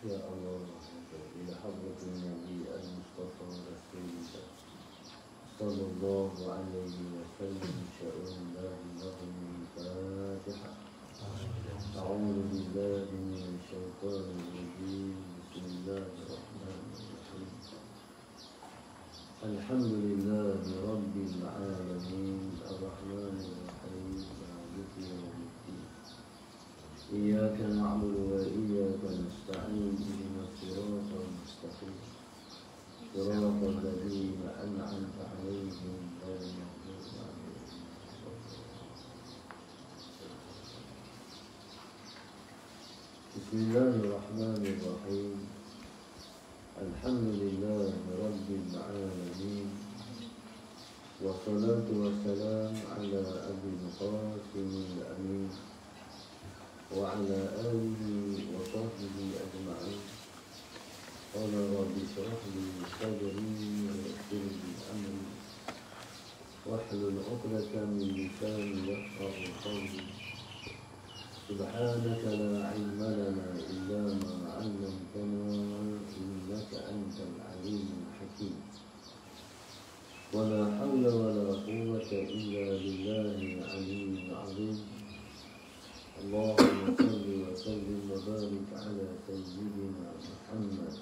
يا الله إلى حضرة النبي المصطفى رسول الله صلى الله عليه وسلم شأن الله لهم الفاتحة. أعوذ بالله من الشيطان الرجيم. بسم الله الرحمن الرحيم. الحمد لله رب العالمين الرحمن الرحيم مالك يوم الدين. إياك نعبد وإياك نستعين اهدنا الصراط المستقيم صراط الذين أنعمت عليهم غير المغضوب عليهم. بسم الله الرحمن الرحيم. الحمد لله رب العالمين والصلاة والسلام على أبي القاسم الأمين وعلى آله وصحبه أجمعين. قال رب اشرح لي صدري ويسر لي أمري واحلل عقدة من لساني يفقهوا قولي. سبحانك لا علم لنا إلا ما علمتنا إنك أنت العليم الحكيم. ولا حول ولا قوة إلا بالله العلي العظيم. اللهم صل وسلم وبارك على سيدنا محمد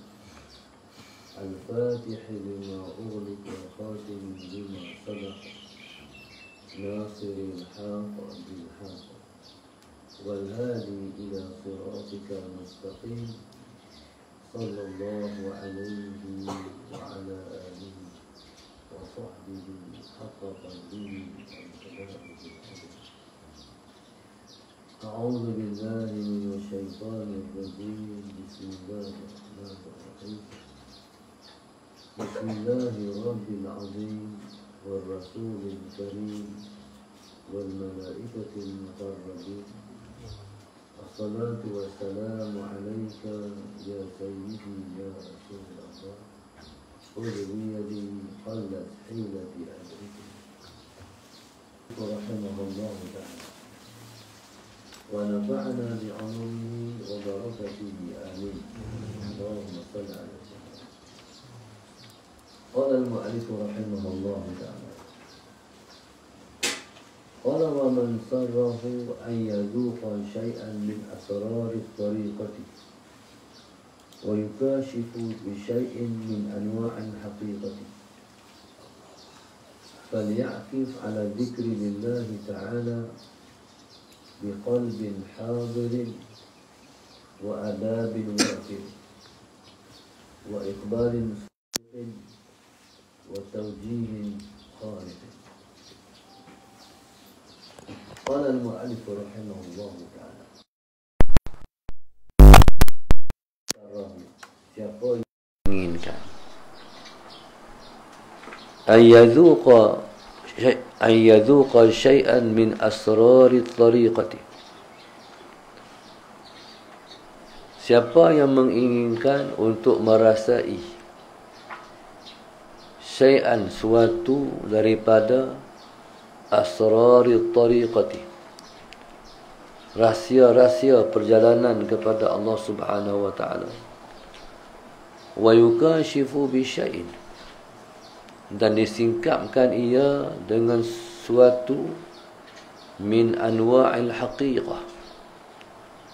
الفاتح لما أغلق والخاتم لما سبق ناصر الحق بالحق والهادي إلى صراطك المستقيم صلى الله عليه وعلى آله وصحبه حق قدره وامتداده العظيم. أعوذ بالله من الشيطان الرجيم. بسم الله الرحمن الرحيم. بسم الله رب العظيم والرسول الكريم والملائكة المقربين. الصلاة والسلام عليك يا سيدي يا رسول الله. خذ بيدي قلت حيلتي أدرك. رحمه الله تعالى ونفعنا بعلومه وبركته آمين. اللهم صل على سيدنا. قال المؤلف رحمه الله تعالى قال ومن سره أن يذوق شيئا من أسرار الطريقة ويكاشف بشيء من أنواع الحقيقة فليعكف على الذكر لله تعالى بقلب حاضر وأداب وافر وإقبال صادق وتوجيه خالق. قال المؤلف رحمه الله تعالى siapa yang menginginkan أن يذوق شيئا من أسرار الطريقة. Siapa yang menginginkan untuk merasai syai'an suatu daripada asrarit tariqati, rahsia-rahsia perjalanan kepada Allah Subhanahu wa taala, wa yukashifu bi syai'in, dan disingkapkan ia dengan suatu min anwa'il haqiqah,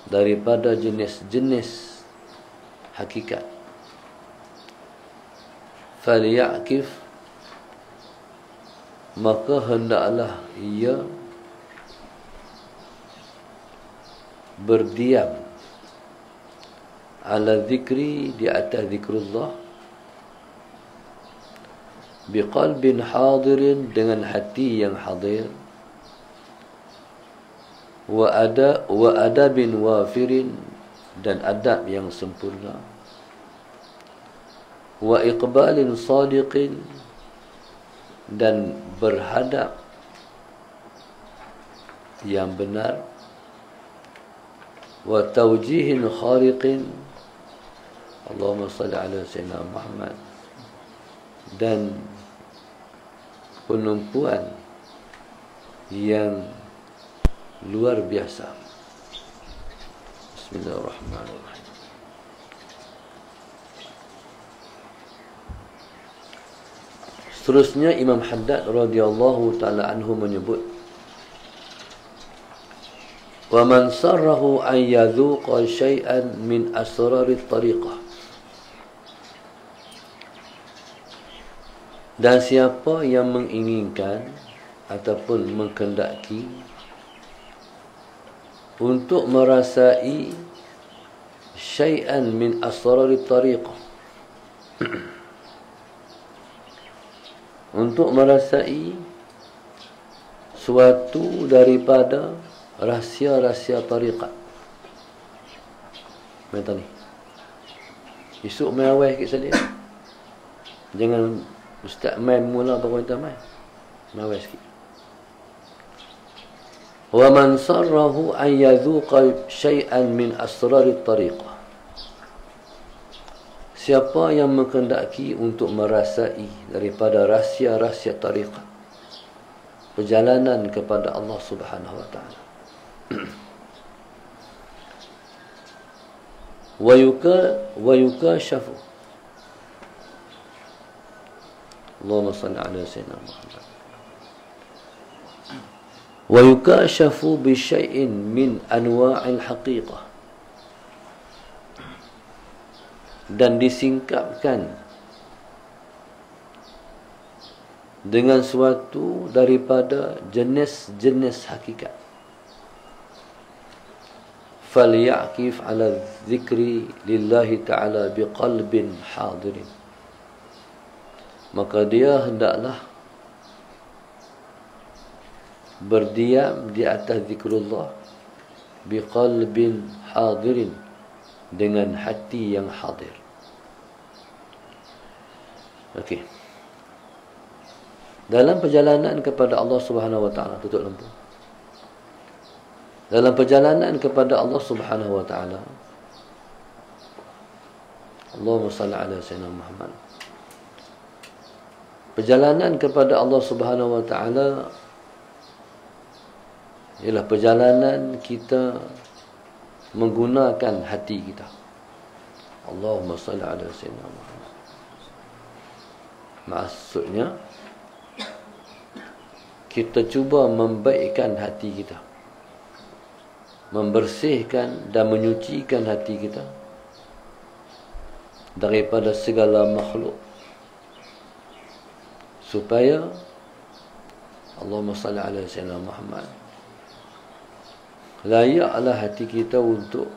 daripada jenis-jenis hakikat. Falyakif, maka hendaklah ia berdiam ala zikri, di atas zikrullah, biqalbin hadirin, dengan hati yang hadir, wa adabin wafirin, dan adab yang sempurna, wa iqbalin sadiqin, dan berhadap yang benar, wa tawjihin khariqin, Allahumma salli ala sayyidina Muhammad, dan penumpuan yang luar biasa. Bismillahirrahmanirrahim. Seterusnya Imam Haddad radhiyallahu taala anhu menyebut, wa man sarrahu an yadhuqa syai'an min asrarit tariqah. Dan siapa yang menginginkan ataupun menghendaki untuk merasai syai'an min asrarit tariqah, untuk merasai suatu daripada rahsia-rahsia tariqat. Macam ni. Esok main awal sikit saja. Jangan ustaz main mula baru kita main. Main awal sikit. Wa man sarrahu an yadhuqa syai'an min asrarit tariqah. Siapa yang menghendaki untuk merasai daripada rahsia-rahsia tariqat, perjalanan kepada Allah Subhanahu wa taala. wa yukashafu. Allahumma salli ala sayyidina Muhammad. Wa yukashafu bi syai'in min anwa'il haqiqah. Dan disingkapkan dengan suatu daripada jenis-jenis hakikat. Falyaqif ala dzikri lillahi ta'ala biqalbin hadirin. Maka dia hendaklah berdiam di atas zikrullah biqalbin hadirin, dengan hati yang hadir. Okey. Dalam perjalanan kepada Allah Subhanahu wa taala, tutup lampu. Dalam perjalanan kepada Allah Subhanahu wa taala, Allahumma salli ala sayyidina Muhammad. Perjalanan kepada Allah Subhanahu wa taala ialah perjalanan kita menggunakan hati kita. Allahumma salli ala sayyidina Muhammad. Maksudnya kita cuba membaikkan hati kita, membersihkan dan menyucikan hati kita daripada segala makhluk, supaya Allahumma salli ala sayyidina Muhammad, layaklah hati kita untuk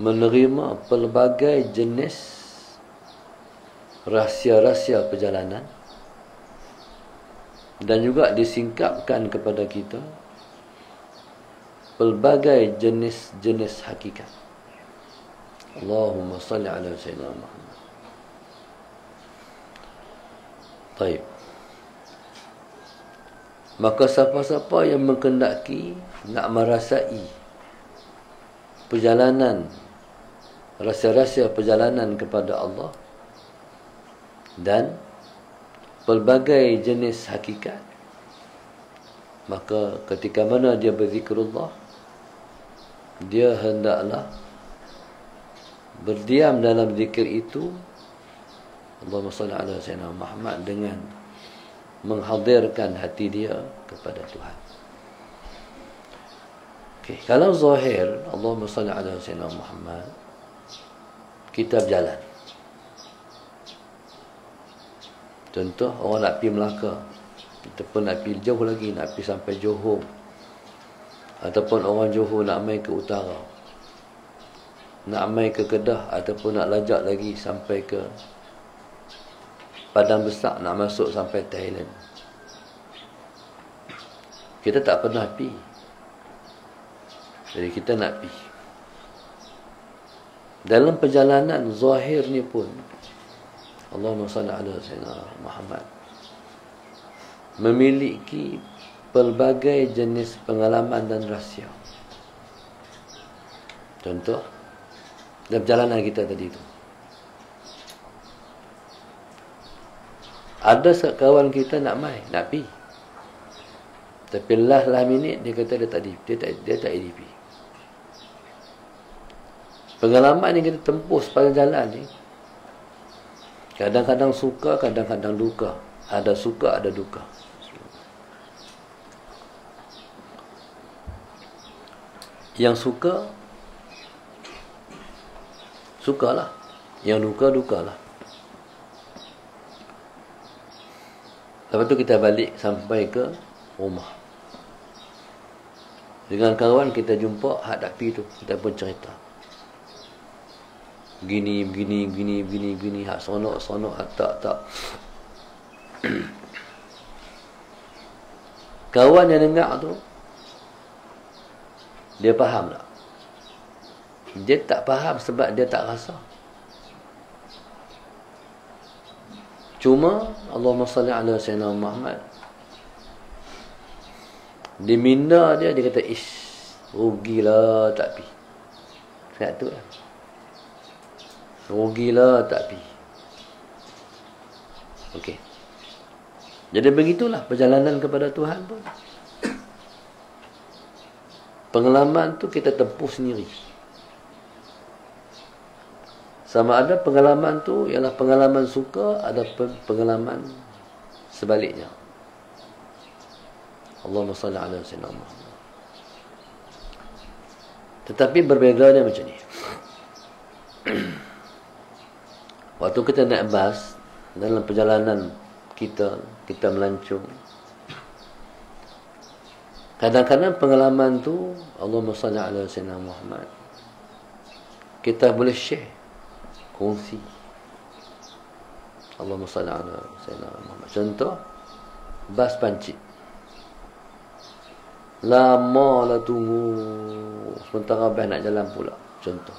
menerima pelbagai jenis rahsia-rahsia perjalanan, dan juga disingkapkan kepada kita pelbagai jenis-jenis hakikat. Allahumma salli ala sayyidina Muhammad. Baik. Maka siapa-siapa yang menghendaki nak merasai perjalanan, rahsia-rahsia perjalanan kepada Allah dan pelbagai jenis hakikat, maka ketika mana dia berzikrullah, dia hendaklah berdiam dalam zikir itu, Allahumma salli ala sayyidina Muhammad, dengan menghadirkan hati dia kepada Tuhan. Okay. Kalau zahir, Allahumma salli ala sayyidina Muhammad, kita berjalan. Contoh, orang nak pergi Melaka, ataupun nak pergi jauh lagi, nak pergi sampai Johor, ataupun orang Johor nak main ke utara, nak main ke Kedah, ataupun nak lajak lagi sampai ke Padang Besar, nak masuk sampai Thailand. Kita tak pernah pergi, jadi kita nak pergi. Dalam perjalanan zahir ni pun, Allahumma salli ala sayyidina Muhammad, memiliki pelbagai jenis pengalaman dan rahsia. Contoh, dalam perjalanan kita tadi tu, ada kawan kita nak main, nak pergi, tapi last minute dia kata dia tak pergi. Pengalaman yang kita tempuh sepanjang jalan ni, Kadang-kadang suka, kadang-kadang duka. Ada suka, ada duka. Yang suka, sukalah. Yang duka, dukalah. Lepas tu kita balik sampai ke rumah. Dengan kawan kita jumpa hadapi tu, kita pun cerita. Begini, hak sonok, hak tak. Kawan yang dengar tu, dia faham tak? Dia tak faham sebab dia tak rasa. Cuma Allahumma salli ala sayyidina Muhammad, dia minda dia kata, ish, rugilah tak pi. Sebab tu lah, rugilah tak pi. Okey. Jadi begitulah perjalanan kepada Tuhan pun. Pengalaman tu kita tempuh sendiri. Sama ada pengalaman tu ialah pengalaman suka, ada pengalaman sebaliknya. Allahumma salli ala sayyidina Muhammad. Tetapi berbezanya macam ni. Waktu kita naik bas, dalam perjalanan kita melancong, kadang-kadang pengalaman tu, Allahumma salli ala sayyidina Muhammad, kita boleh share, kongsi. Allahumma salli ala sayyidina Muhammad. Contoh, bas pancit. Lama lah tunggu, sementara bas nak jalan pula. Contoh.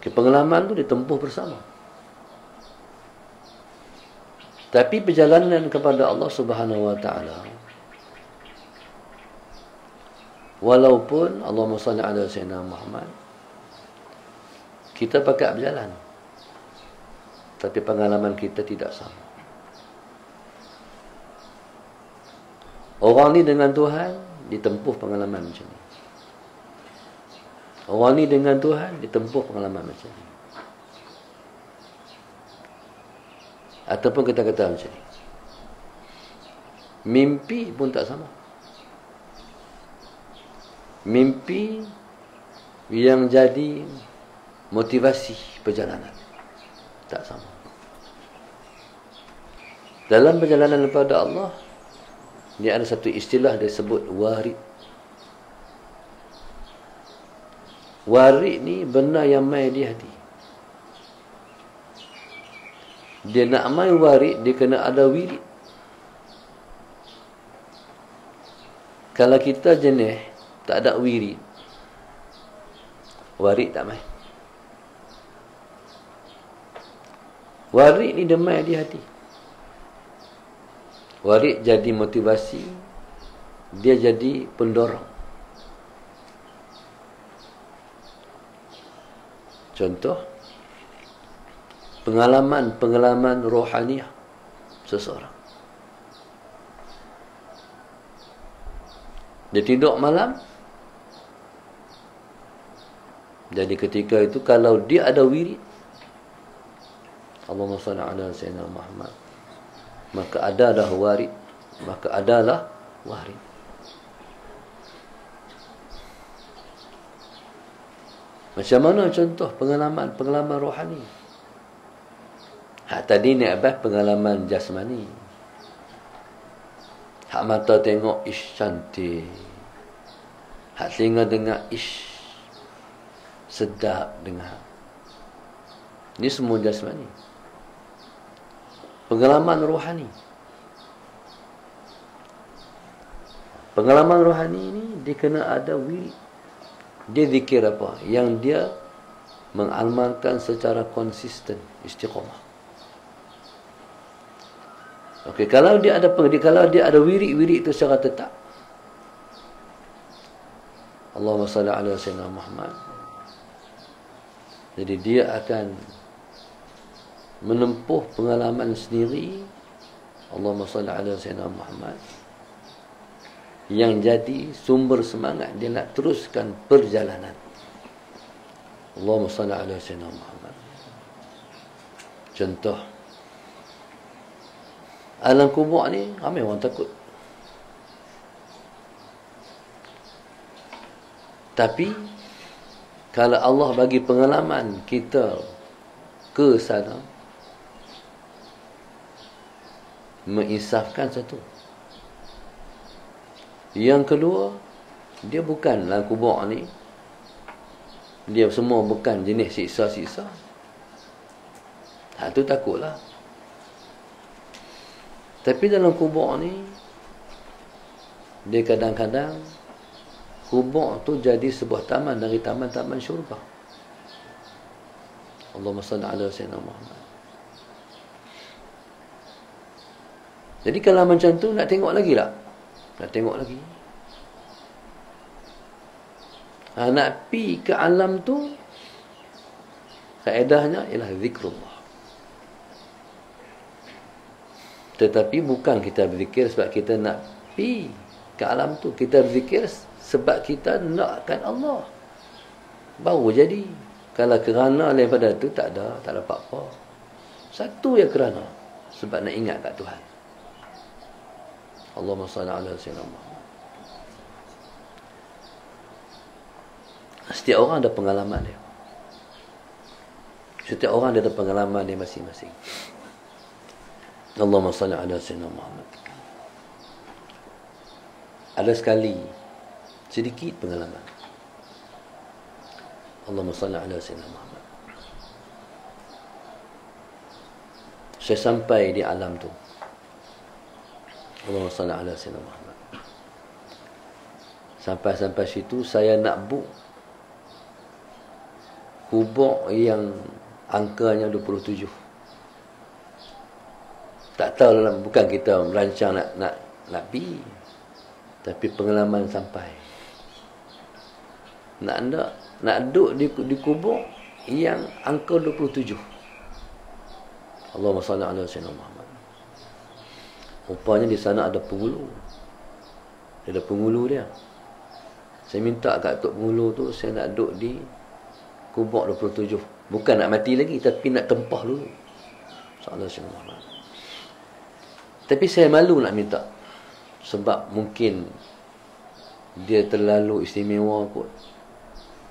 Okay, pengalaman tu ditempuh bersama. Tapi perjalanan kepada Allah Subhanahu wa taala, walaupun Allahumma salli ala sayyidina Muhammad, kita pakai berjalan, tapi pengalaman kita tidak sama. Orang ni dengan Tuhan ditempuh pengalaman macam ni. Orang ni dengan Tuhan ditempuh pengalaman macam ni. Ataupun kita kata macam ni, mimpi pun tak sama. Mimpi yang jadi motivasi perjalanan tak sama. Dalam perjalanan kepada Allah, dia ada satu istilah dia sebut warid. Warid ni benda yang mai di hati. Dia nak mai warid, dia kena ada wirid. Kalau kita jenis tak ada wirid, warid tak mai. Warid ni dia mai di hati. Warid jadi motivasi, dia jadi pendorong. Contoh, pengalaman rohaniah seseorang. Dia tidur malam, jadi ketika itu kalau dia ada wirid, Allahumma salli ala sayyidina Muhammad, maka adalah warid, maka adalah warid. Macam mana contoh pengalaman rohani? Hak tadi ni abah pengalaman jasmani. Hak mata tengok, ish cantik. Hak telinga dengar, ish sedap dengar. Ini semua jasmani. Pengalaman rohani. Pengalaman rohani ini dia kena ada wirid. Dia zikir apa? Yang dia mengamalkan secara konsisten, istiqamah. Okey, kalau dia ada wirid itu secara tetap. Allahumma salli ala sayyidina Muhammad. Jadi dia akan menempuh pengalaman sendiri, Allahumma salli ala sayyidina Muhammad, yang jadi sumber semangat dia nak teruskan perjalanan. Allahumma salli ala sayyidina Muhammad. Contoh, alam kubur ni ramai orang takut. Tapi kalau Allah bagi pengalaman kita ke sana, menginsafkan satu. Yang kedua, dia bukan alam kubur ni, dia semua bukan jenis siksa-siksa. Tu takutlah. Tapi dalam kubur ni, dia kadang-kadang kubur tu jadi sebuah taman dari taman-taman syurga. Allahumma salli ala sayyidina Muhammad. Jadi kalau macam tu nak tengok lagi tak? Nak tengok lagi. Nak pi ke alam tu, kaedahnya ialah zikrullah. Tetapi bukan kita berzikir sebab kita nak pi ke alam tu. Kita berzikir sebab kita nakkan Allah. Baru jadi. Kalau kerana daripada tu tak ada apa-apa. Satu ya kerana. Sebab nak ingat kat Tuhan. Allahumma salli ala sayyidina Muhammad. Setiap orang ada pengalaman dia. Setiap orang ada pengalaman dia masing-masing. Allahumma salli ala sayyidina Muhammad. Ada sekali sedikit pengalaman. Allahumma salli ala sayyidina Muhammad. Saya sampai di alam tu. Allahumma salli ala sayyidina Muhammad. Sampai situ saya nak book kubur yang angkanya 27. Tak tahu lah, bukan kita merancang nak pergi. Tapi pengalaman sampai. Nak duduk di kubur yang angka 27. Allahumma salli ala sayyidina Muhammad. Rupanya di sana ada penghulu. Ada penghulu dia. Saya minta kat tok penghulu tu, saya nak duduk di kubur 27. Bukan nak mati lagi, tapi nak tempah dulu. Sallallahu alaihi wasallam. Tapi saya malu nak minta. Sebab mungkin dia terlalu istimewa kot.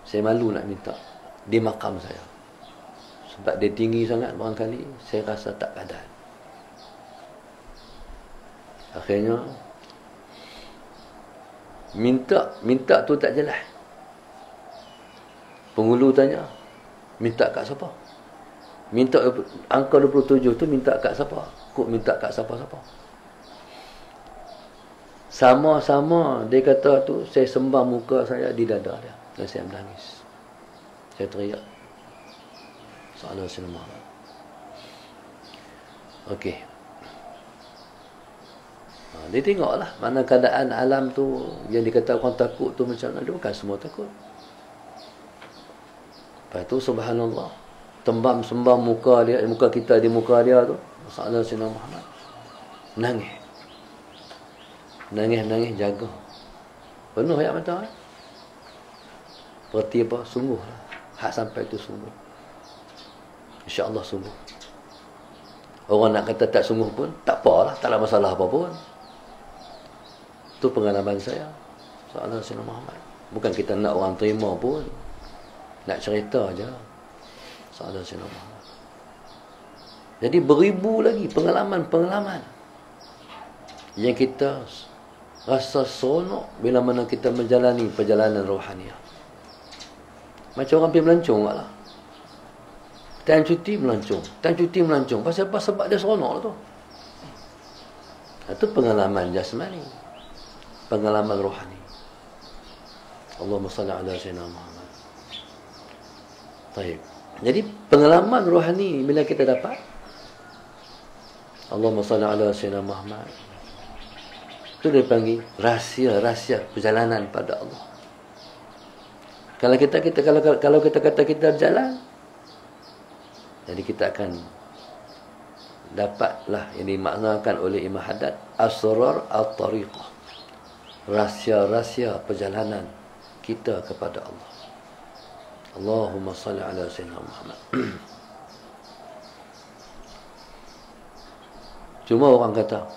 Saya malu nak minta di makam saya. Sebab dia tinggi sangat barangkali, saya rasa tak padan. Akhirnya minta tu tak jelas. Penghulu tanya, minta kat siapa? Minta angka 27 tu minta kat siapa? Kok minta kat siapa-siapa? Sama-sama dia kata tu, saya sembah muka saya di dada dia dan saya menangis. Saya teriak. Sallallahu alaihi wasallam. Okey. Dia tengoklah mana keadaan alam tu yang dikata orang takut tu macam mana. Dia bukan semua takut. Lepas tu subhanallah, tembam sembah muka dia, muka kita di muka dia tu, sallallahu alaihi wasallam. Nangis jaga. Penuh air mata. Berarti apa? Sungguh lah. Hak sampai tu sungguh. InsyaAllah sungguh. Orang nak kata tak sungguh pun, tak apalah, tak ada masalah apa pun. Itu pengalaman saya. Sallallahu alaihi wasallam. Bukan kita nak orang terima pun. Nak cerita aja. Sallallahu alaihi wasallam. Jadi beribu lagi pengalaman-pengalaman yang kita rasa seronok bila mana kita menjalani perjalanan rohaniah. Macam orang pergi melancong lah. Time cuti melancong. Pasal apa? Sebab dia seronok lah tu. Itu pengalaman jasmani, pengalaman rohani. Allahumma salli ala sayyidina Muhammad. Baik. Jadi pengalaman rohani bila kita dapat, Allahumma salli ala sayyidina Muhammad, itu dia panggil rahsia perjalanan pada Allah. Kalau kita kata kita berjalan, jadi kita akan dapatlah yang dimaknakan oleh Imam Haddad asrar at-tariqah, rahsia perjalanan kita kepada Allah. Allahumma salli ala sayyidina Muhammad. Cuma orang kata,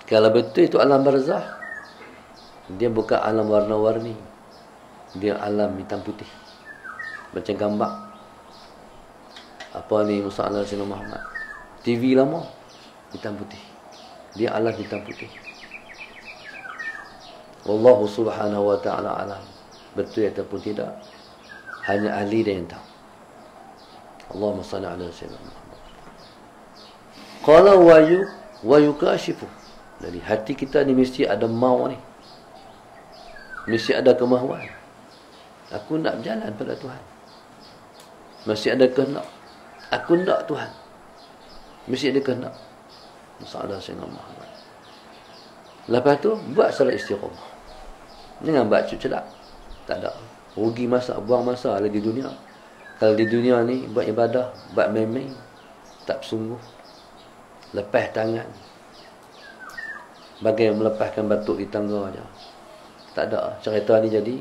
kalau betul itu alam barzah, dia bukan alam warna-warni, dia alam hitam putih, macam gambar. Apa ni Musa Sayyidina Muhammad, TV lama hitam putih, dia alam hitam putih. Wallahu subhanahu wa ta'ala alam, betul ataupun tidak, hanya ahli dia yang tahu. Allahumma salli ala Sayyidina Muhammad. Qala wa yukashifu. Jadi hati kita ni mesti ada mau ni, mesti ada kemahuan. Aku nak berjalan pada Tuhan, mesti ada kehendak. Aku nak Tuhan, mesti ada kehendak. Masalah Sayyidina Muhammad. Lepas tu buat salat istiqamah. Jangan buat celak. Tak ada. Rugi masa, buang masa lah di dunia. Kalau di dunia ni buat ibadah, buat main-main, tak sungguh. Lepas tangan, bagai melepaskan batuk di tangga aja. Tak ada. Cerita ni jadi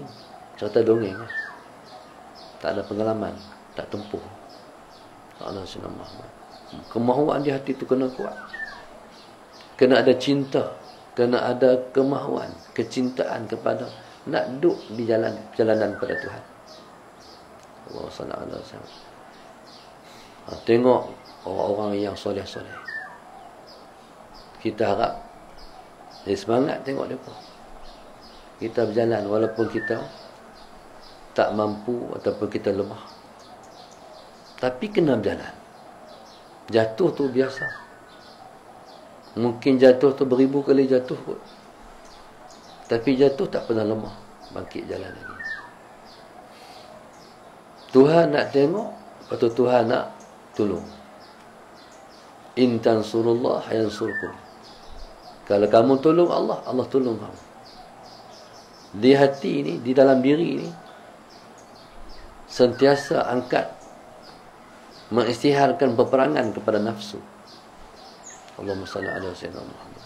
cerita dongeng. Tak ada pengalaman, tak tempuh. Allah Sayyidina Muhammad. Kemahuan di hati tu kena kuat. Kena ada cinta, kena ada kemahuan, kecintaan kepada nak duduk di jalanan pada Tuhan. Allah sallallahu alaihi wasallam. Tengok orang-orang yang soleh-soleh. Kita harap semangat tengok mereka. Kita berjalan walaupun kita tak mampu ataupun kita lemah, tapi kena berjalan. Jatuh tu biasa. Mungkin jatuh tu beribu kali jatuh kot, tapi jatuh tak pernah lemah, bangkit jalan lagi. Tuhan nak tengok, lepas tu Tuhan nak tolong. In tansurullah yansurkum. Kalau kamu tolong Allah, Allah tolong kamu. Di hati ni, di dalam diri ni, sentiasa angkat, mengisytiharkan peperangan kepada nafsu. Allahumma salli ala Sayyidina Muhammad.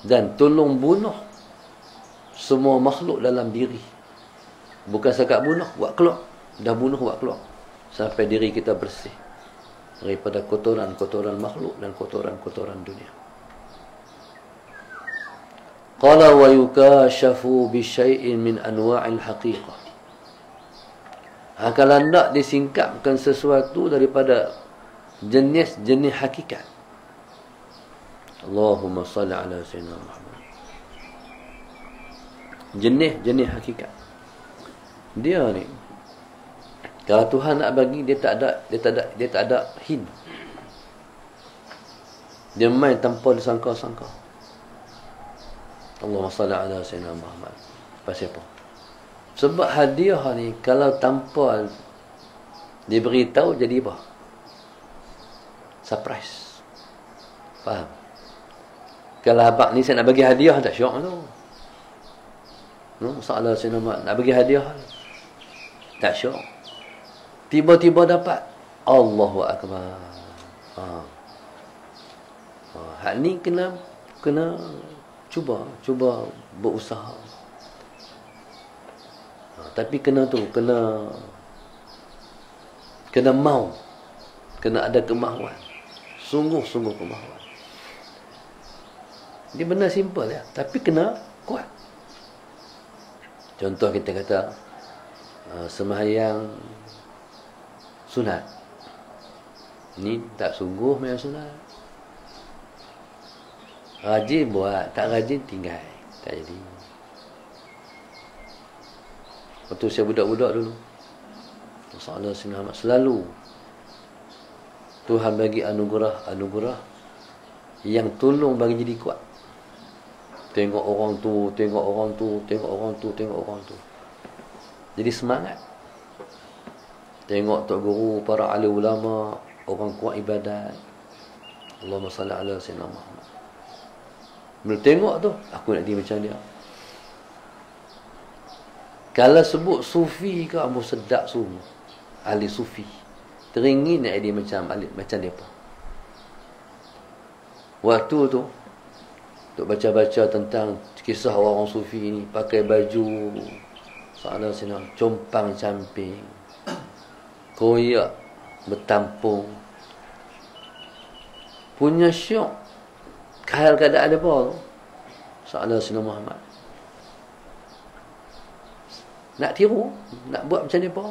Dan tolong bunuh semua makhluk dalam diri. Bukan sekat bunuh, buat keluar. Dah bunuh, buat keluar. Sampai diri kita bersih daripada kotoran-kotoran makhluk dan kotoran-kotoran dunia. Qala wa yukashafu bi syai'in min anwa'il haqiqah. Kalau nak disingkapkan sesuatu daripada jenis-jenis hakikat. Allahumma salli ala Sayyidina Muhammad. Jenis-jenis hakikat. Dia ni, kalau Tuhan nak bagi, dia tak ada hint. Dia main tanpa disangka-sangka. Allahumma salli ala Sayyidina Muhammad. Pasal apa? Sebab hadiah ni kalau tanpa diberitahu jadi apa? Surprise. Faham? Kalau abang ni saya nak bagi hadiah, tak syok tu. Masalah saya nak bagi hadiah, tak syok. Tiba-tiba dapat. Allahu Akbar. Hal ni kena cuba berusaha. Tapi kena mau. Kena ada kemahuan. Sungguh-sungguh kemahuan. Dia benar simple ya, tapi kena kuat. Contoh kita kata sembahyang sunat. Ni tak sungguh main sunat. Rajin buat, tak rajin tinggal. Tak jadi. Waktu saya budak-budak dulu, Rasulullah SAW selalu Tuhan bagi anugerah yang tolong bagi jadi kuat. Tengok orang tu. Jadi semangat. Tengok tok guru, para ahli ulama, orang kuat ibadat. Allahumma salli ala Sayyidina Muhammad. Bila tengok tu, aku nak jadi macam dia. Kalau sebut sufi ke, amu sedap semua. Ahli sufi. Teringin nak dia macam dia apa. Waktu tu, untuk baca-baca tentang kisah orang sufi ni, pakai baju salah senang, compang camping, koyak bertampung, punya syok hal keadaan dia apa tu? Soalan Sayyidina Muhammad. Nak tiru, nak buat macam ni apa?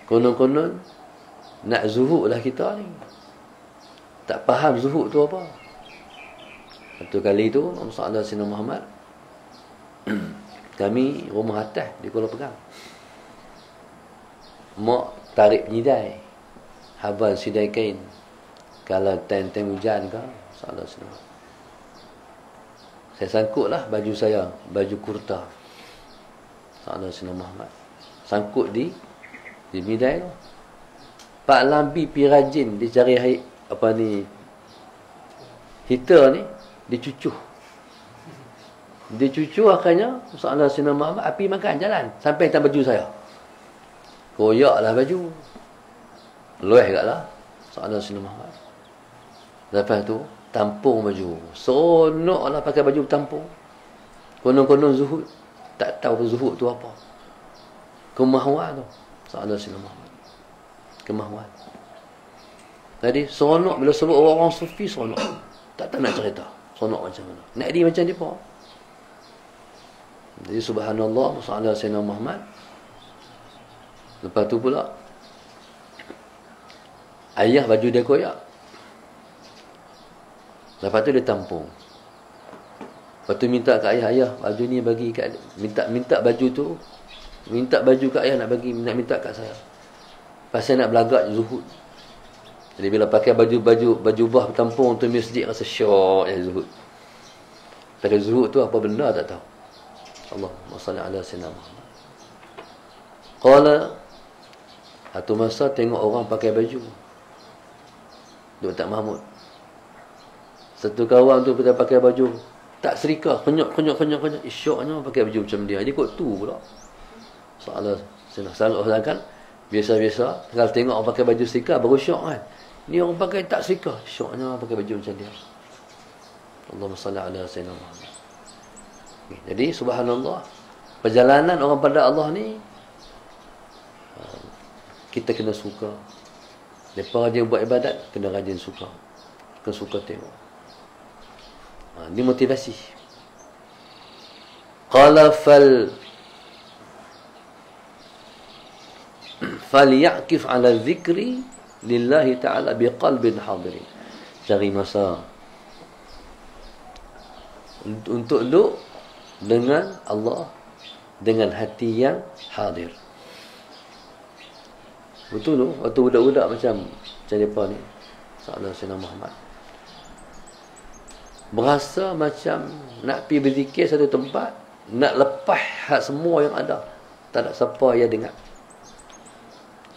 Konon-konon nak zuhud lah kita ni. Tak faham zuhud tu apa. Satu kali tu soalan Sayyidina Muhammad, kami rumah atas di Kuala Pegang. Mak tarik penyidai haban sidai kain kalau time-time hujan ke soalan Sayyidina Muhammad. Saya sangkutlah baju saya, baju kurta. Soalan Sayyidina Muhammad. Sangkut di midai tu. Pak Lambi pi rajin dia cari apa ni heater ni, dicucuh. Dicucuh akhirnya soalan Sayyidina Muhammad api makan jalan sampai atas baju saya. Koyaklah baju. Lueh gaklah soalan Sayyidina Muhammad. Lepas tu tampung baju. Seronoklah pakai baju tampung. Konon-konon zuhud. Tak tahu zuhud tu apa. Kemahuan tu. Soalan Sayyidina Muhammad. Kemahuan. Jadi seronok bila sebut orang sufi seronok. Tak nak cerita. Seronok macam mana. Nak dia macam dia apa. Jadi subhanallah. Soalan Sayyidina Muhammad. Lepas tu pula ayah baju dia koyak. Lepas tu dia tampung. Lepas tu minta kat ayah, baju ni bagi kat, minta baju tu, minta baju kat ayah nak bagi, nak minta kat saya. Pasal nak belagak zuhud. Jadi bila pakai baju bah tampung tu masjid rasa syok ya zuhud. Pada zuhud tu apa benda tak tahu. Allahumma salli ala sayyidina Muhammad. Qala satu masa tengok orang pakai baju. Duk tak Mahmud. Satu kawan tu kita pakai baju tak serika, kenyok. Isyoknya pakai baju macam dia. Dia kot tu pula. Soalan kan biasa-biasa kalau tengok orang pakai baju serika baru syok kan. Ni orang pakai tak serika, syoknya pakai baju macam dia. Allahumma salli ala sayyidina Muhammad. Jadi subhanallah, perjalanan orang pada Allah ni kita kena suka. Lepas dia buat ibadat kena rajin suka. Kena suka tengok. Ini motivasi. Qala falyaqif ala dzikri lillahi ta'ala biqalbin hadirin. Cari masa untuk duduk dengan Allah dengan hati yang hadir. Betul tu, waktu budak-budak macam depa ni. Soalan Sayyidina Muhammad. Berasa macam nak pergi berzikir satu tempat, nak lepas hak semua yang ada. Tak ada siapa yang dengar.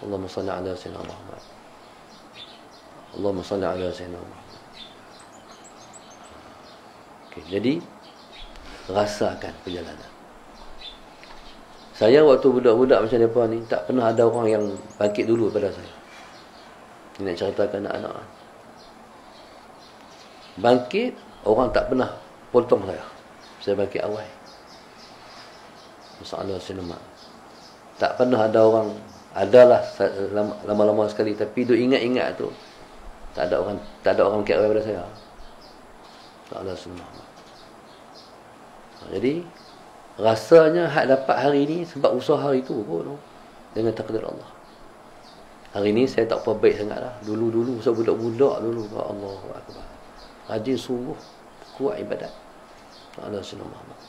Allahumma salli ala sayyidina Muhammad. Allahumma salli ala sayyidina Muhammad. Okay, jadi rasakan perjalanan. Saya waktu budak-budak macam depa ni tak pernah ada orang yang bangkit dulu pada saya. Ini nak ceritakan anak-anak. Bangkit, orang tak pernah potong saya. Saya bangkit awal. Masalah sinema. Tak pernah ada orang, adalah lama-lama sekali tapi duk ingat-ingat tu. Tak ada orang bangkit awal pada saya. Masalah sinema. Jadi rasanya hak dapat hari ni sebab usaha hari tu pun dengan takdir Allah. Hari ni saya tak apa baik sangat lah. Dulu saya budak-budak dulu. Allahu Akbar. Rajin sungguh. Kuat ibadat. Ala Sayyidina Muhammad.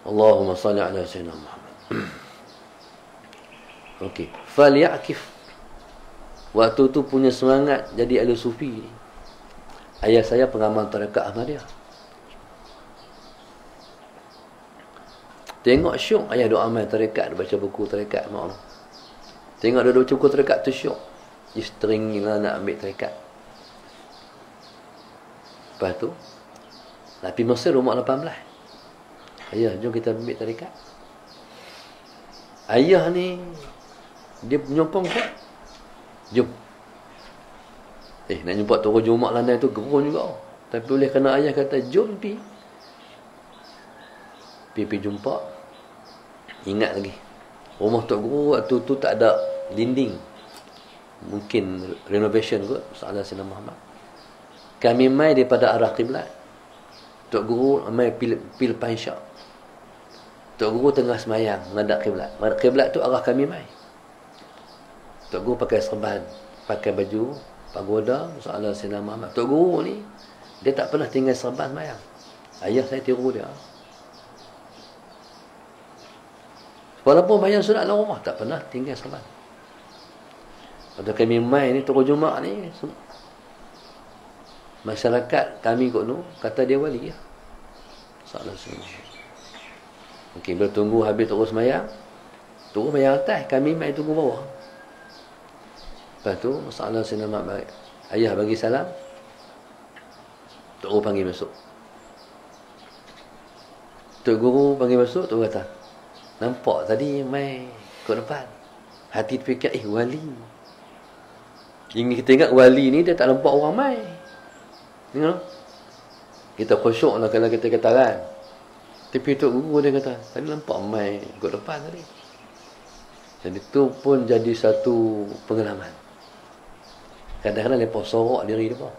Allahumma salli ala Sayyidina Muhammad. Okey. Falyakif. Waktu tu punya semangat jadi ahli sufi ni. Ayah saya pengamal tarekat Ahmadiyah. Tengok syok ayah doa amal tarekat, baca buku tarekat mak. Tengok dia baca buku tarekat tu syok. Isteri lah nak ambil tarekat. Lepas tu tapi Mesir umur 18. Ayah jom kita ambil tarekat. Ayah ni dia menyokong kuat. Jom. Nak jumpa turun Jumaat landai tu gerun juga. Tapi oleh kerana ayah kata jom pi jumpa. Ingat lagi rumah Tok Guru waktu tu tak ada dinding. mungkin renovation kot soalan Sayyidina Muhammad. Kami mai daripada arah kiblat. Tok Guru mai pil pansyak. Tok Guru tengah semayang menghadap kiblat. Menghadap kiblat tu arah kami mai. Tok Guru pakai serban, pakai baju pagoda soalan Sayyidina Muhammad. Tok Guru ni dia tak pernah tinggal serban semayang. Ayah saya tiru dia. Walaupun bayang sunat dalam rumah, tak pernah tinggal serban. Pada kami mai ni, Tokoh Jumaat ni, masyarakat kami kot tu, kata dia wali ya. Salah semua. Mungkin bertunggu habis terus semayang, turun semayang atas, kami mai tunggu bawah. Lepas tu, masalah Sayyidina Muhammad, ayah bagi salam, Tok Guru panggil masuk. Tok Guru panggil masuk, Tok Guru kata, nampak tadi mai kat depan. Hati terfikir, wali. Ini kita ingat wali ni dia tak nampak orang mai. Tengok. Kita khusyuk lah kalau kita kata kan. Tapi Tok Guru dia kata, tadi nampak mai kat depan tadi. Dan itu pun jadi satu pengalaman. Kadang-kadang mereka sorok diri mereka.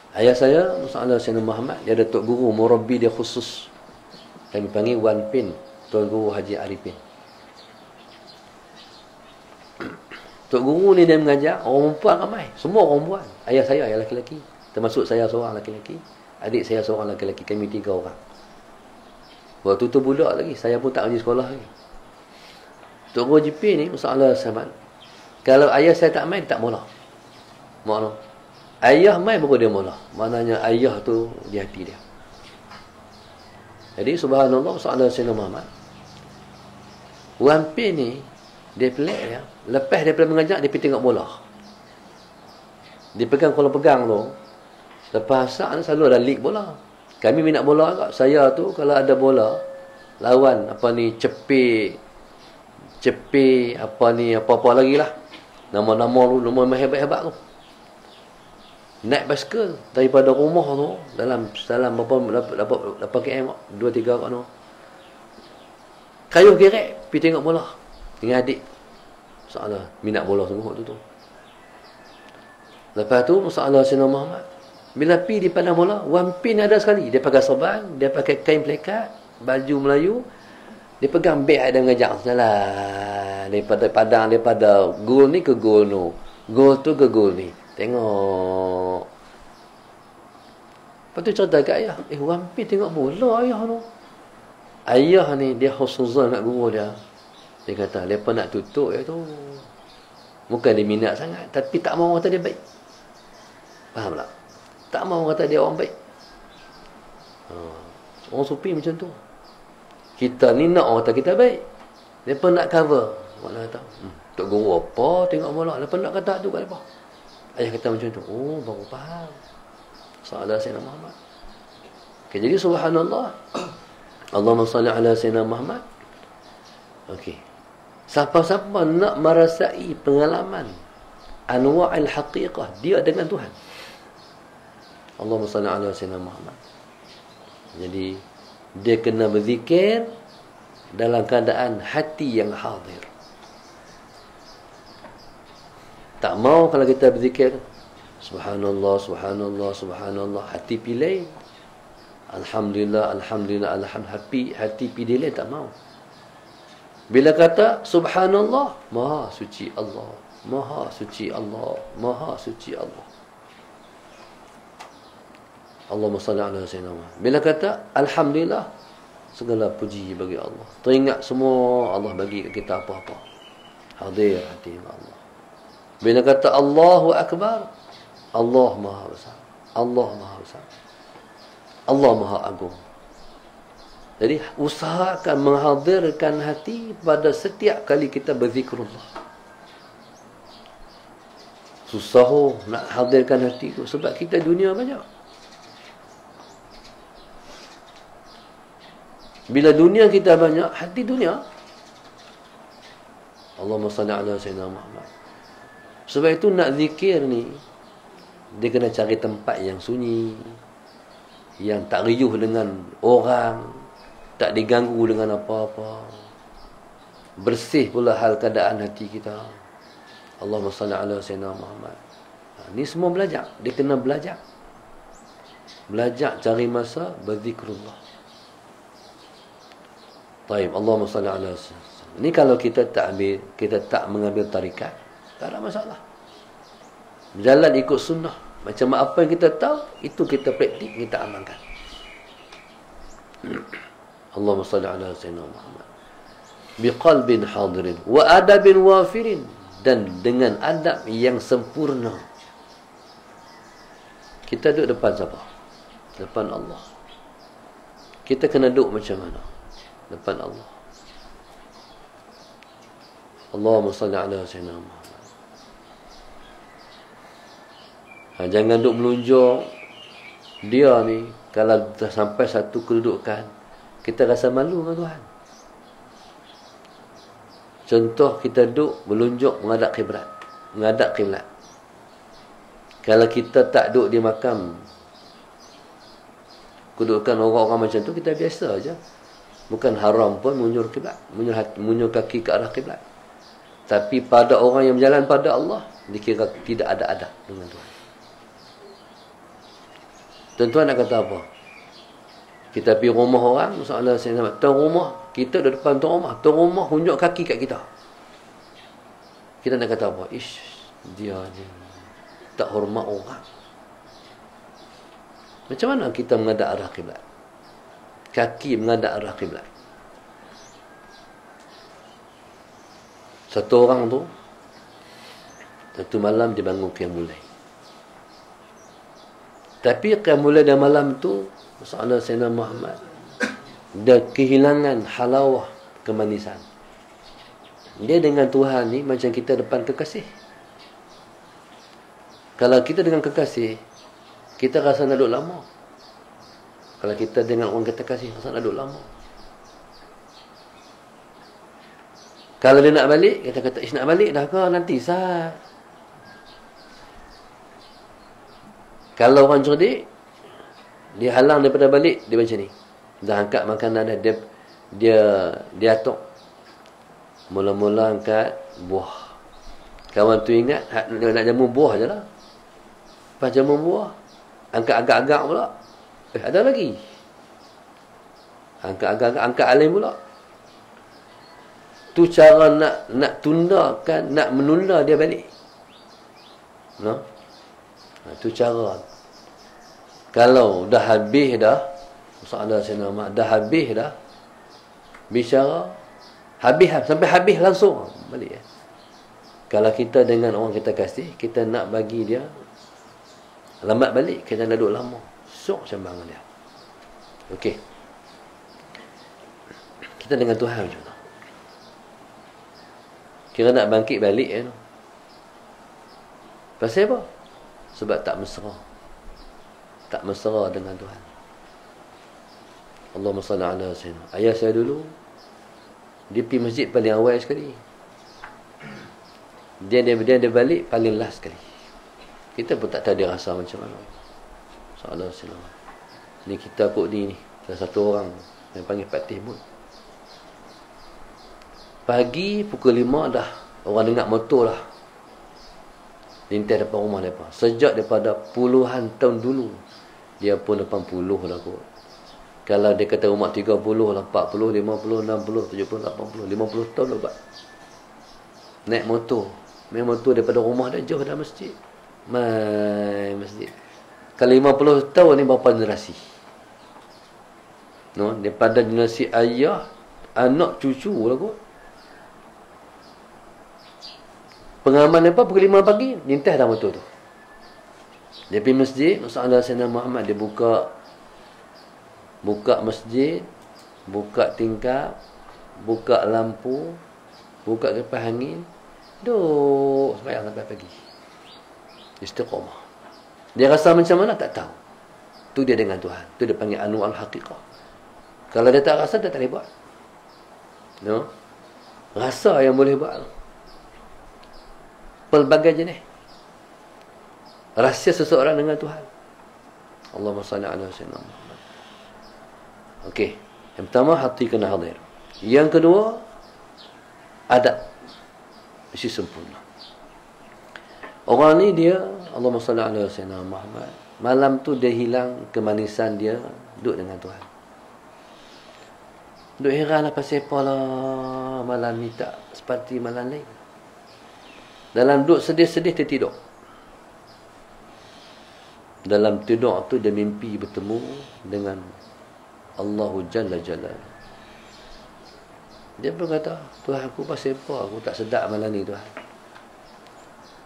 Ayah saya, masalah Sayyidina Muhammad, dia ada Tok Guru, murabbi dia khusus. Kami panggil Wan Pin, Tuan Guru Haji Arifin. Tok Guru ni dia mengajar orang perempuan ramai. Semua orang perempuan. Ayah saya, ayah lelaki-lelaki. Termasuk saya seorang lelaki-lelaki. Adik saya seorang lelaki-lelaki. Kami 3 orang. Waktu tu budak lagi. Saya pun tak pergi sekolah lagi. Tok Guru JP ni, masalah sahabat. Kalau ayah saya tak main, tak mula. Makna. Ayah main baru dia mula. Maknanya ayah tu di hati dia. Jadi subhanallah, masalah Sayyidina Muhammad. Wan Pin ni, dia pelik dia. Lepas dia mengajar, dia pergi tengok bola. Dia pegang, kalau pegang tu, lepas saat selalu ada lig bola. Kami minat bola kat. Saya tu, kalau ada bola, lawan, apa ni, cepik, apa-apa lagi lah. Nama-nama hebat-hebat tu. Naik basikal daripada rumah tu, dalam berapa km, 2-3 kat tu. Kayuh gerek, pergi tengok bola. Dengan adik. Masalah, minat bola sungguh tu. Lepas tu, masalah Sayyidina Muhammad. Bila pergi di padang bola, Wan Pin ada sekali. Dia pakai serban, dia pakai kain pelekat, baju Melayu. Dia pegang beg dan mengajar. Salah. Daripada padang, daripada gol ni ke gol tu. Gol tu ke gol ni. Tengok. Lepas tu cerita kat ayah. Wan Pin tengok bola ayah tu. Ayah ni, dia husnuzan kat guru dia. Dia kata, mereka nak tutup tu. Bukan dia minat sangat. Tapi tak mahu kata dia baik. Faham tak? Tak mahu kata dia orang baik. Orang sufi macam tu. Kita ni nak orang kata kita baik. Mereka nak cover. Mana kata, Tok Guru apa tengok bola. Mereka nak kata tu kat mereka. Ayah kata macam tu. Oh, baru faham. Salah Sayyidina Muhammad. Okay, jadi subhanallah. Allahumma salli ala Sayyidina Muhammad. Okey. Siapa-siapa nak merasai pengalaman anwa'il haqiqah dia dengan Tuhan. Allahumma salli ala Sayyidina Muhammad. Jadi dia kena berzikir dalam keadaan hati yang hadir. Tak mau kalau kita berzikir subhanallah, subhanallah, subhanallah, hati pilih alhamdulillah, alhamdulillah, alhamdulillah, hati pilih tak mau. Bila kata subhanallah, maha suci Allah, maha suci Allah, maha suci Allah. Allahumma salli ala sayyidina Muhammad. Bila kata alhamdulillah, segala puji bagi Allah. Teringat semua Allah bagi kita apa-apa. Hadir hati Allah. Bila kata Allahu Akbar, Allah Maha Besar. Allah Maha Besar. Allah Maha Agung. Jadi usahakan menghadirkan hati pada setiap kali kita berzikrullah. Susah nak hadirkan hati tu sebab kita dunia banyak. Bila dunia kita banyak, hati dunia. Allahumma salli ala sayyidina Muhammad. Sebab itu nak zikir ni, dia kena cari tempat yang sunyi, yang tak riuh dengan orang, tak diganggu dengan apa-apa. Bersih pula hal keadaan hati kita. Allahumma salli ala Sayyidina Muhammad. Ni semua belajar. Dia kena belajar. Belajar cari masa berzikrullah. Taib, Allahumma salli ala Sayyidina. Ni kalau kita tak mengambil tarikat, tak ada masalah. Berjalan ikut sunnah. Macam apa yang kita tahu, itu kita praktik, kita amalkan. Allahumma salli ala Sayyidina Muhammad. Biqalbin hadirin wa adabin wafirin, dan dengan adab yang sempurna. Kita duduk depan siapa? Depan Allah. Kita kena duduk macam mana? Depan Allah. Allahumma salli ala Sayyidina Muhammad. Jangan duduk melunjuk. Dia ni, kalau dah sampai satu kedudukan, kita rasa malu dengan Tuhan. Contoh, kita duduk melunjuk menghadap kiblat. Menghadap kiblat. Kalau kita tak duduk di makam kedudukan orang-orang macam tu, kita biasa aja. Bukan haram pun menunjuk kiblat, menunjuk kaki ke arah kiblat. Tapi pada orang yang berjalan pada Allah, dikira tidak ada adab dengan Tuhan. Tuan-tuan nak kata apa? Kita pergi rumah orang, masalah saya nama, tuan rumah, kita di depan tuan rumah hunjuk kaki kat kita. Kita nak kata apa? Ish, dia ni tak hormat orang. Macam mana kita menghadap arah kiblat? Kaki menghadap arah kiblat. Satu orang tu, satu malam dia bangun qiyamul lail. Tapi qiyamul lail dan malam tu, masalah Sayyidina Muhammad, dia kehilangan halawah, kemanisan. Dia dengan Tuhan ni macam kita depan kekasih. Kalau kita dengan kekasih, kita rasa nak duduk lama. Kalau kita dengan orang kita kasih, rasa nak duduk lama. Kalau dia nak balik, kita kata, nak balik dah ke? Nanti sah. Kalau orang cerdik, dia halang daripada balik, dia macam ni. Dah angkat makanan dia atok. Mula-mula angkat buah. Kawan tu ingat, nak jamu buah je lah. Lepas jamu buah, angkat agak-agak pula. Ada lagi. Angkat agak-agak, angkat alim pula. Tu cara nak tundakan, nak menunda dia balik. No? Tu cara. Kalau dah habis dah, masalah saya nama, dah habis dah bicara, habis sampai habis langsung balik. Kalau kita dengan orang kita kasih, kita nak bagi dia lambat balik, kita nak duduk lama, sok sembang dia. Okey. Kita dengan Tuhan macam tu. Kira nak bangkit balik tu. Pasal apa? Sebab tak mesra. Tak mesra dengan Tuhan. Allahumma salli ala sayyidina. Ayah saya dulu, dia pergi masjid paling awal sekali. Dia balik paling last sekali. Kita pun tak tahu dia rasa macam mana. Sallallahu alaihi wasallam. Ni kita kot ni. Salah satu orang yang panggil Pak Tihmud. Pagi pukul 5 dah orang dengar motor dah lintas depan rumah mereka. Sejak daripada puluhan tahun dulu, dia pun 80 lah kot. Kalau dia kata rumah 30 lah, 40, 50, 60, 70, 80, 50 tahun lebat. Naik motor daripada rumah dia jauh dah masjid. Masjid. Kalau 50 tahun ni berapa generasi? No, daripada generasi ayah, anak, cucu lah kot. Pengalaman apa? Pukul 5 pagi, lintas dah motor tu. Dia pergi masjid, masalah Sayyidina Muhammad, dia buka masjid, buka tingkap, buka lampu, buka kipas angin, duduk sembahyang sampai pagi. Istiqamah. Dia rasa macam mana? Tak tahu. Tu dia dengan Tuhan. Tu dia panggil anu al-haqiqah. Kalau dia tak rasa, dia tak boleh buat. No? Rasa yang boleh buat. Pelbagai jenis. Rahsia seseorang dengan Tuhan. Allahumma salli ala sayyidina Muhammad. Okey. Yang pertama, hati kena hadir. Yang kedua, adab. Mesti sempurna. Orang ni dia, Allahumma salli ala sayyidina Muhammad, malam tu dia hilang kemanisan dia duduk dengan Tuhan. Duk heran lah pasal apa lah malam ni tak seperti malam lain. Dalam duduk sedih-sedih dia tidur. Dalam tidur tu dia mimpi bertemu dengan Allahu Jalla Jalla. Dia pun kata, Tuhan aku pasal apa aku tak sedap malam ni Tuhan.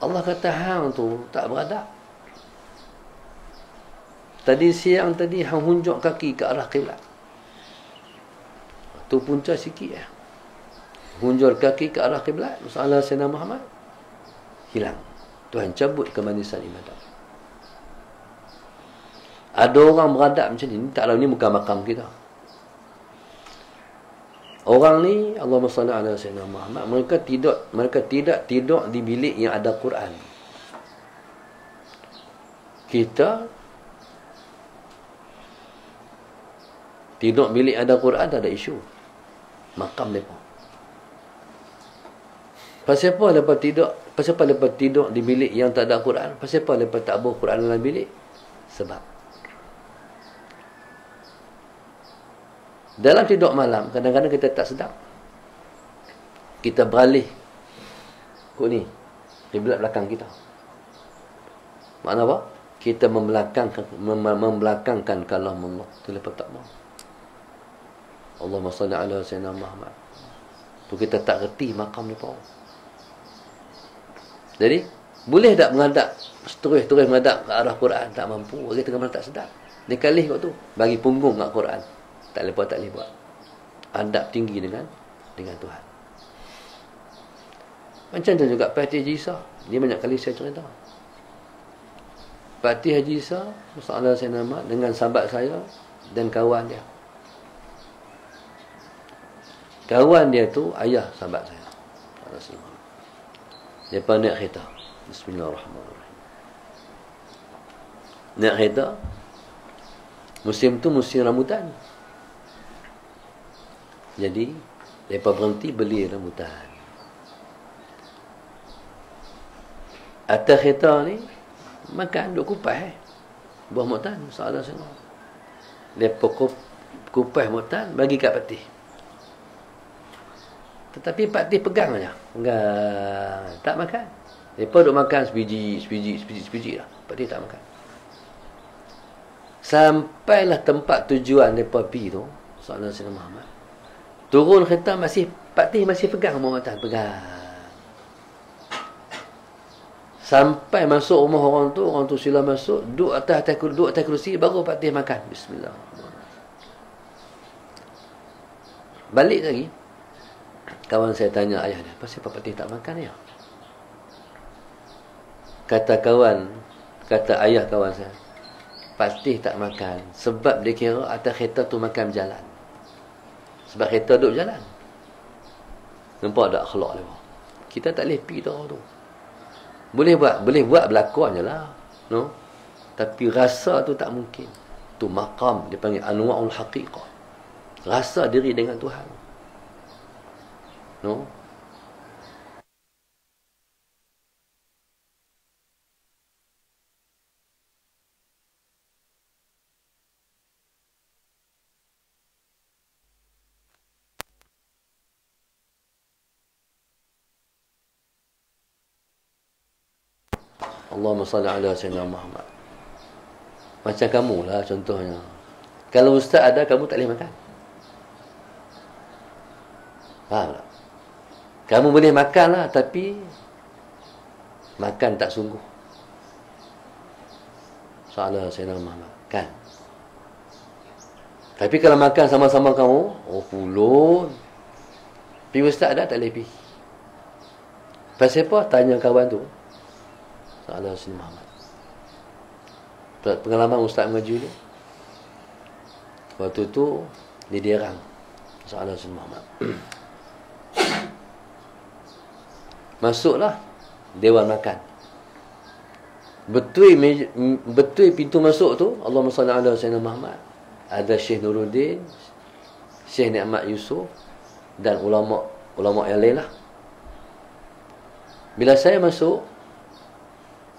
Allah kata hang tu tak beradab. Tadi siang tadi hang hunjuk kaki ke arah kiblat. Tu punca sikit ya. Hunjur kaki ke arah kiblat, masalah Sayyidina Muhammad hilang. Tuhan cabut kemanisan ibadat. Ada orang beradab macam ni, tak tahu ni bukan makam kita. Orang ni, Allahumma salli ala Sayyidina Muhammad, mereka tidak tidur di bilik yang ada Quran. Kita tidur bilik ada Quran, tak ada isu. Makam mereka. Pasal apa mereka tidur? Pasal apa mereka tidur di bilik yang tak ada Quran? Pasal apa mereka tak bawa Quran dalam bilik? Sebab dalam tidur malam, kadang-kadang kita tak sedap. Kita beralih kok ni kiblat belakang kita. Makna apa? Kita membelakangkan kalam Allah. Itu lepas tak mau. Allahumma salli ala sayyidina Muhammad. Tu kita tak reti makam ni pun. Jadi, boleh tak menghadap terus menghadap ke arah Quran? Tak mampu. Orang tengah malam tak sedap. Dia kalih kat tu, bagi punggung kat Quran. Tak boleh buat. Adab tinggi dengan Tuhan. Macam tu juga Pak Haji Isa. Dia banyak kali saya cerita. Pak Haji Isa, masalah saya nama, dengan sahabat saya dan kawan dia. Kawan dia tu ayah sahabat saya. Dia pun naik kereta. Bismillahirrahmanirrahim. Naik kereta. Musim tu musim rambutan. Jadi, mereka berhenti beli rambutan. Atas kereta ni, makan, duk kupas. Buah mutan, salah sana. Mereka kupas mutan, bagi kat Patih. Tetapi Patih pegang aja. Enggak, tak makan. Mereka duk makan sebiji lah. Patih tak makan. Sampailah tempat tujuan mereka pergi tu, salah sana Muhammad. Turun kereta Patih masih pegang muatan, pegang. Sampai masuk rumah orang tu sila masuk, duduk atas kerusi, baru Patih makan. Bismillah. Balik lagi, kawan saya tanya ayah dia, pasal apa Patih tak makan ya? Kata ayah kawan saya, Patih tak makan sebab dia kira atas kereta tu makan berjalan. Sebab kereta duduk jalan. Nampak tak akhlak dia? Kita tak boleh pergi tahu tu. Boleh buat berlakuan je lah. No? Tapi rasa tu tak mungkin. Tu maqam, dia panggil anwa'ul haqiqah. Rasa diri dengan Tuhan. No? Allahumma salli ala sayyidina Muhammad. Macam kamu lah contohnya. Kalau ustaz ada, kamu tak boleh makan. Faham tak? Kamu boleh makan lah, tapi makan tak sungguh. Salah sayyidina Muhammad. Kan? Tapi kalau makan sama-sama kamu, pulun. Pergi ustaz ada, tak boleh pergi. Pasal apa? Tanya kawan tu. Salah Sayyidina Muhammad. Pengalaman ustaz mengaji ni. Waktu tu dia dirang. Salah Sayyidina Muhammad. Masuklah dewan makan. Betul pintu masuk tu, Allahumma salli ala Sayyidina Muhammad. Ada Syekh Nuruddin, Syekh Ni'mat Yusuf dan ulama yang lain lah. Bila saya masuk,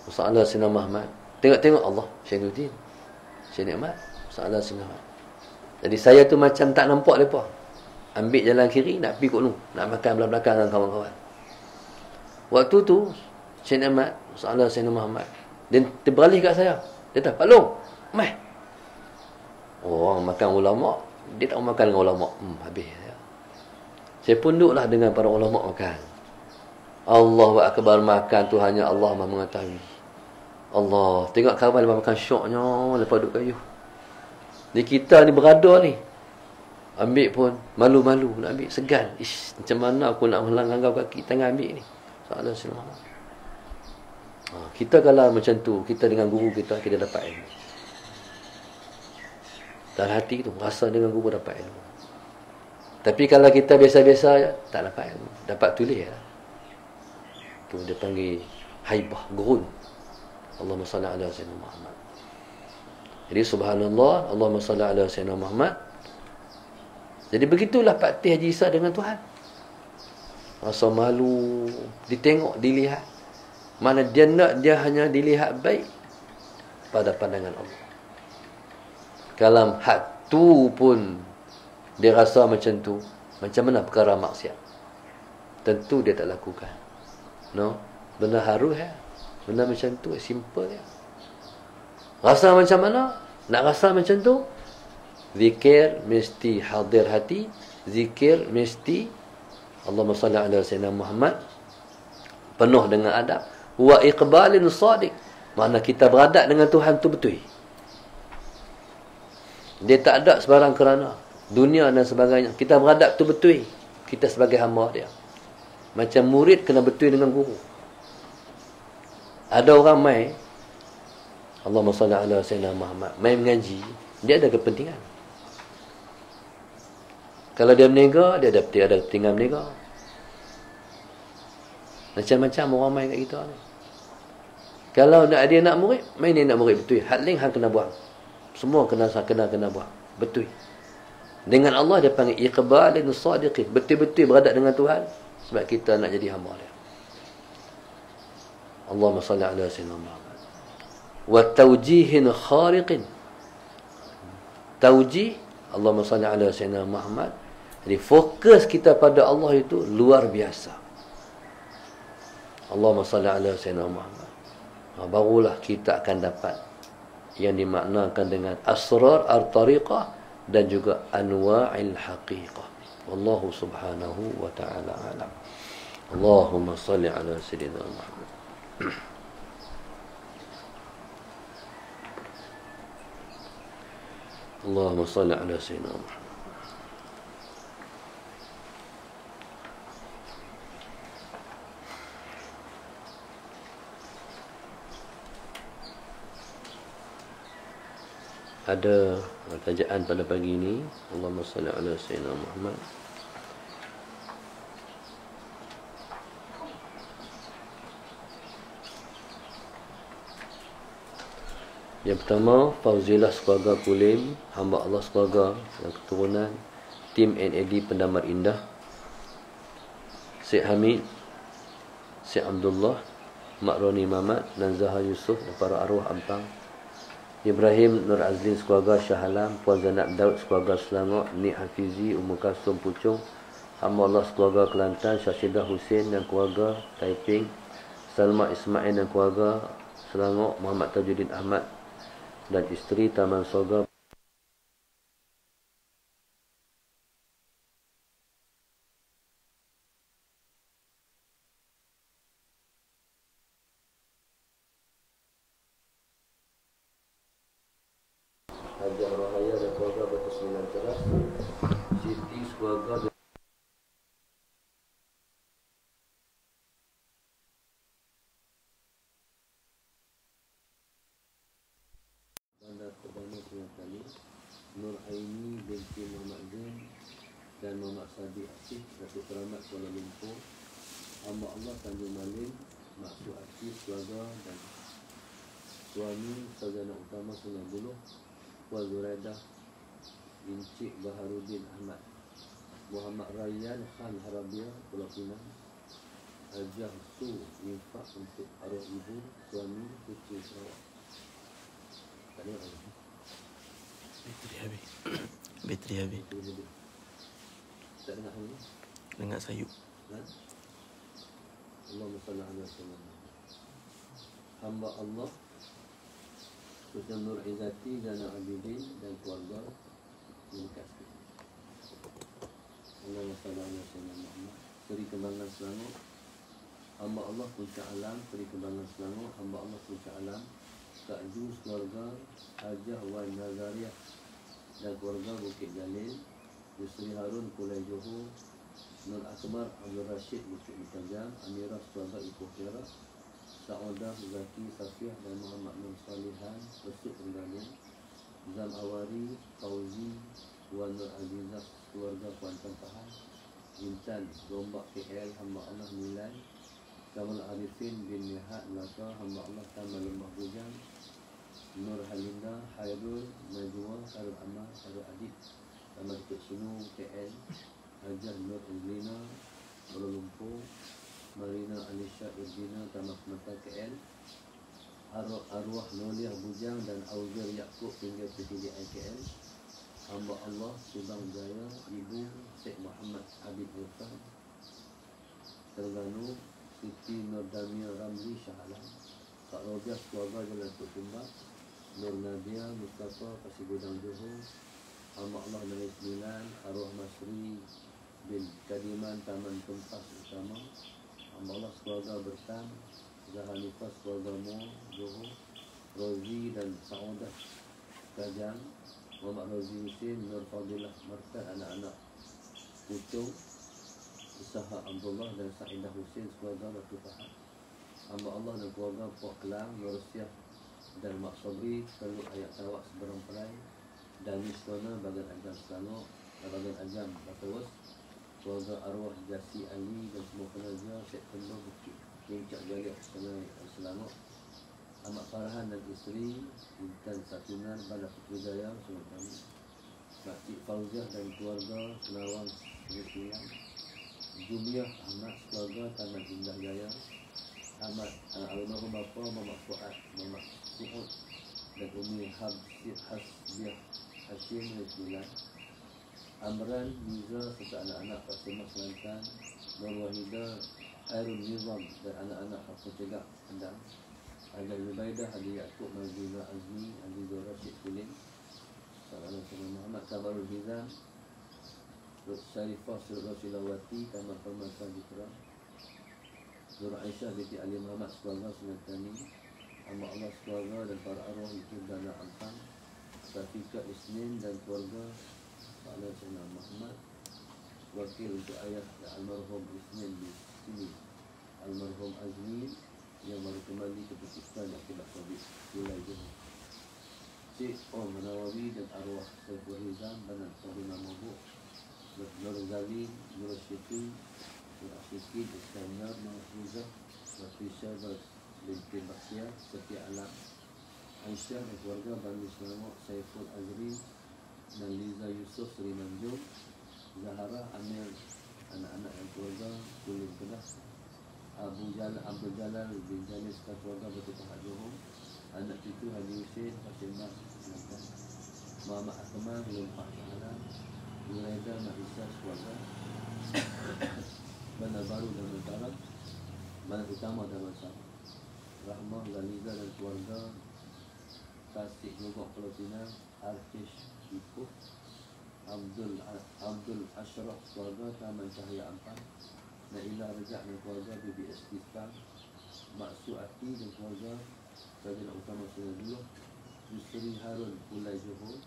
Masalah Sayyidina Muhammad. Tengok-tengok Allah, Syainuddin, Syekh Nikmat, masalah Sayyidina Muhammad. Jadi saya tu macam tak nampak mereka. Ambil jalan kiri, nak pergi kot nu. Nak makan belah belakang dengan kawan-kawan. Waktu tu, Syekh Nikmat, masalah Sayyidina Muhammad, dia terberalih kat saya. Dia kata, Pak Long, mai. Orang makan ulama', dia tak makan dengan ulama'. Habis. Saya pun duduklah dengan para ulama' makan. Allahu Akbar, makan tu hanya Allah Maha mengetahui. Allah, tengok kawan lepas makan syoknya, lepas duduk kayu. Jadi kita ni berada ni, ambil pun malu-malu nak ambil, segan. Macam mana aku nak melanggar kaki tangan ambil ni. Soalan Sayyidina. Kita kalau macam tu, kita dengan guru kita dapat ilmu. Dalam hati tu, rasa dengan guru dapat ilmu. Tapi kalau kita biasa-biasa je, tak dapat ilmu. Dapat tulis lah. Tu dia panggil haibah, gurun. Allahumma salli ala Sayyidina Muhammad. Jadi subhanallah, Allahumma salli ala Sayyidina Muhammad. Jadi begitulah Pak Haji Isa dengan Tuhan. Rasa malu, ditengok, dilihat. Mana dia nak, dia hanya dilihat baik pada pandangan Allah. Kalau hak tu pun dia rasa macam tu, macam mana perkara maksiat? Tentu dia tak lakukan. No? Benda harus ya. Benda macam tu, simple ya. Rasa macam mana? Nak rasa macam tu? Zikir mesti hadir hati. Zikir mesti Allahumma salli ala Sayyidina Muhammad, penuh dengan adab. Wa iqbalin sadiq, mana kita beradab dengan Tuhan tu betul. Dia tak ada sebarang kerana dunia dan sebagainya. Kita beradab tu betul. Kita sebagai hamba dia. Macam murid kena betul dengan guru. Ada orang mai, Allahumma salli ala Sayyidina Muhammad, mai mengaji, dia ada kepentingan. Kalau dia berniaga, dia ada kepentingan berniaga. Macam-macam orang main kat kita ni. Kalau dia nak murid, main dia nak murid betul. Hal lain hang kena buang. Semua kena buang. Betul. Dengan Allah dia panggil iqbalin sadiqin. Betul-betul beradab dengan Tuhan. Sebab kita nak jadi hamba dia. Allahumma salli ala Sayyidina Muhammad. Wa tawjihin khariqin. Tawjih, Allahumma salli ala Sayyidina Muhammad. Jadi fokus kita pada Allah itu luar biasa. Allahumma salli ala Sayyidina Muhammad. Barulah kita akan dapat yang dimaknakan dengan asrar ar-tariqah dan juga anwa'il haqiqah. Wallahu subhanahu wa ta'ala alam. Allahumma salli ala Sayyidina Muhammad. Allahumma salli ala Sayyidina Muhammad. Ada tajaan pada pagi ini, Allahumma salli ala Sayyidina Muhammad. Yang pertama, Fauzilah Sekeluarga Kulim, hamba Allah sekeluarga dan keturunan, tim NAD Pendamar Indah, Syekh Hamid, Syekh Abdullah, Mak Roni Mamat dan Zahar Yusuf dan para arwah Ampang, Ibrahim Nur Azlin sekeluarga Shah Alam, Puan Zainab Daud sekeluarga Selangor, Nik Hafizi, Ummu Kasum Puchong, hamba Allah sekeluarga Kelantan, Syashidah Hussein dan keluarga Taiping, Salma Ismail dan keluarga Selangor, Muhammad Tajuddin Ahmad dan isteri Taman Soga. Hajar Rahaya dan keluarga Batu Sembilan Teras, Siti keluarga Bandar Perdana Singapura, Nur Aini binti Muhammad Zain dan Muhammad Sadiq Asif, Datuk Keramat Kuala Lumpur, hamba Allah Tanjung Malim, Maksud Asif keluarga dan suami Sarjana Utama Sungai Buloh, Puan Zuraidah, Encik Baharudin Ahmad, Muhammad Rayyan Khan Harabia, Pulau Pinang, Hajah Su infak untuk arwah ibu, suami, cucu, sarawak. Tak ada lagi. Bateri habis. Bateri habis. Tak dengar lagi. Dengar sayup. Ha? Allahumma salli ala sayyidina hamba Allah Ustaz Nur Izzati dan Abidin dan keluarga dikasih. Allahumma salli ala sayyidina Muhammad. Seri Kembangan Selangor. Hamba Allah Puncak Alam, Seri Kembangan Selangor. Hamba Allah Puncak Alam, Kak Ju keluarga Hajah Wan Nazariah dan keluarga Bukit Jalil, Yusri Harun Kulai Johor, Nur Akbar Abdul Rashid Bukit Mutajam, Amirah keluarga Ipoh Perak, Sa'odah Zaki Safiah dan Muhammad Nur Salihan Besuk Terengganu, Zam Awari Fauzi Wan Nur Azizah keluarga Kuantan Pahal, Intan Gombak KL hamba Allah Milan, Kamal Arifin bin Nihat Melaka hamba Allah Taman Lembah Bujang, Nur Halinda Hairul Najwa Hairul Amal Hairul Adib Taman Tuk Sunu KL, Hajah Nur Uzlina Kuala Lumpur, Marina Alisha Irdina Taman Semata KL, Arwah Noliah Bujang dan Auzir Yaakob hingga PTDI KL, hamba Allah Subang Jaya Ibu Syekh Muhammad Habib Irfan Terengganu, Siti Nur Damia Ramli Shah Alam, Kak Robiah keluarga Jalan Tuk Tumbak, Nur Nadia Mustafa Pasir Gudang Johor, hamba Allah Negeri Sembilan, Arwah Masri bin Kadiman Taman Kempas Utama, hamba Allah keluarga Bertang, Zahanifah keluarga Mo Johor, Rozi dan Sa'odah Kajang, Muhammad Rozi Husin, Nur Fadilah Markad anak-anak Pucung, Usaha Abdullah dan Sa'idah Husin keluarga Batu Fahad, hamba Allah dan keluarga Puak Kelang, Nur Rusiah dan Mak Sobri, Teluk Ayat Tawak Seberang Perai, Danis Kona Bagan Agam Selangor, Bagan Agam Batawas, keluarga arwah Jasi Ali dan semua penazia Syed Kendor Bukit Kincak Jaliak Selangor, Ahmad Farhan dan isteri, Intan Satunan Bandar Puteri Jaya Sungai Kami, Makcik Fauziah dan keluarga Senawang Sungai Silang, Jumiah Ahmad keluarga Taman Indah Jaya, Ahmad almarhum bapa Muhammad Fuad Muhammad Suhud dan Umi Hasbiah Hashim Sungai Silang, Amran Miza serta anak-anak Fatimah Kelantan, Nur Wahidah Airul Nizam dan anak-anak Hafaz Cegak Kendang, Ada Zubaidah, Hadi Yaakob, Mazlina Azmi, Azizul Rashid Kulim, Salam Muhammad Kabarul Hizam, Syarifah Rasulawati, Taman Permata Jitra, Nur Aisyah binti Ali Muhammad keluarga Sungai Tani, hamba Allah keluarga dan para arwah Yusuf Dana Ampang, Safika Isnin dan keluarga Salam Muhammad, wakil untuk ayah almarhum Isnin di sini, almarhum Azmi yang baru kembali ke Pakistan akibat COVID mulai Johor, Cik Om Nawawi dan arwah Saiful Hizam Banan Saruna Mabuk, Nur Zali, Nur Syifi, Nur Asyikin, Iskandar, Nur Huzah, Nafisha binti Bakhtiar, Setia Alam, Aisyah dan keluarga Bani Selangor, Saiful Azrin dan Liza Yusof Seri Manjung, Zahara Amir, anak-anak dan keluarga Kulim Kedah, Abdul Jalal bin Jalis keluarga Batu Pahat Johor, anak cucu Haji Hussein Fatimah Kelantan, Muhammad Akmal Lempah Alam, Yuraida Mahisah keluarga Bandar Baru dan Mentara, Bandar Utama dan Mansar, Rahmah Zaliza dan keluarga Tasik Gogok Pulau Pinang, Arkish Ipoh, Abdul Ashraf keluarga Taman Cahaya Ampang, Nailah Rejak dan keluarga BBS Kistan, Maksud Ati dan keluarga Sarjana Utama Sungai Dulu, Yusri Harun Kulai Johor,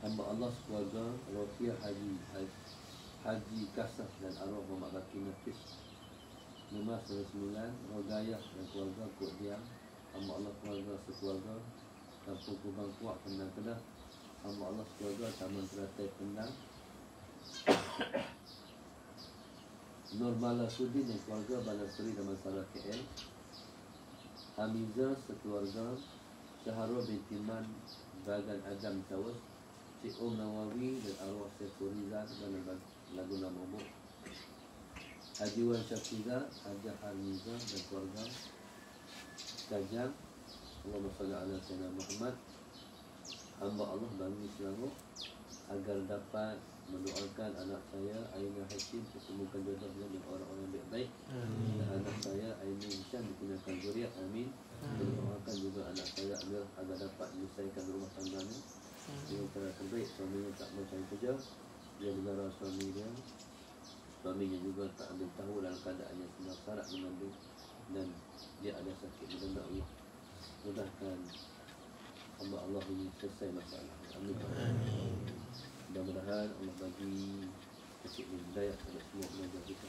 hamba Allah keluarga Rofiah Haji Kasah dan arwah Muhammad Baki Nafis, Numas Sembilan, Rogayah dan keluarga Kok Diam, hamba Allah keluarga sekeluarga Kampung Kubang Kuak Kendang Kedah, hamba Allah keluarga Taman Teratai Kendang, Nur Mala Sudin dan keluarga Bandar Seri dan Masalah KL, Hamizah sekeluarga Syahrul binti Man Bagan Adam Tawas, Cik Om Nawawi dan arwah Saiful Rizal lagu nama umum. Haji Wan Syafiza, Hajah Harmiza dan keluarga Kajang. Allahumma salli ala Sayyidina Muhammad. Hamba Allah Bani Selangor agar dapat mendoakan anak saya Aina Hashim ketemukan jodohnya dengan orang-orang yang baik. Dan anak saya Aini Hisham dikurniakan zuriat. Amin. Mendoakan juga anak saya Amir agar dapat menyelesaikan rumah tangganya dengan cara terbaik. Suaminya tak mencari kerja, dia negara suaminya juga tak ambil tahu dalam keadaan yang sedang syarat mengandung dan dia ada sakit. Mudah-mudahan Allah mudahkan hamba Allah ini selesai masalah. Amin. Mudah-mudahan Allah bagi kasih hidayah kepada semua pengajar kita.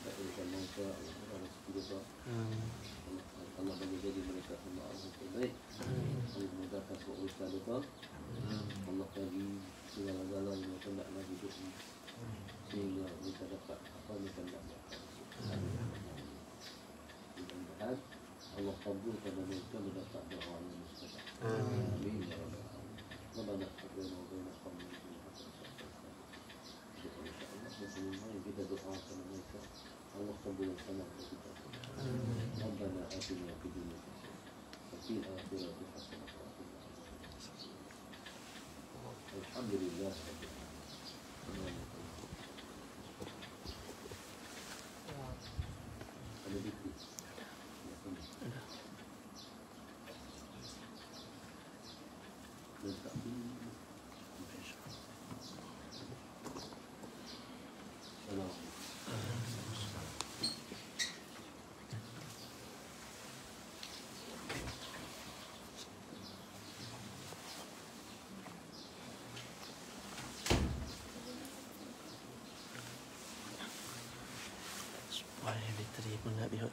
Tak berikan mangsa, Allah berikan rezeki juga. Allah bagi jadi mereka hamba Allah yang terbaik. Allah mudahkan semua urusan mereka. Allah bagi segala-gala yang mereka nak lagi hidup ini, sehingga mereka dapat apa yang mereka nak dapat. Mudah-mudahan Allah kabulkan mereka mendapat doa yang mustajab. Amin. Ya Rabbal Alamin. Rabbana taqabbal minna insyaAllah kita doakan mereka Allah kabulkan kita. Rabbana atina fid dunya hasanah wa fil akhirati hasanah wa qina adzabannar. Alhamdulillah. Ada dikit. Supaya bateri pun nak bihut.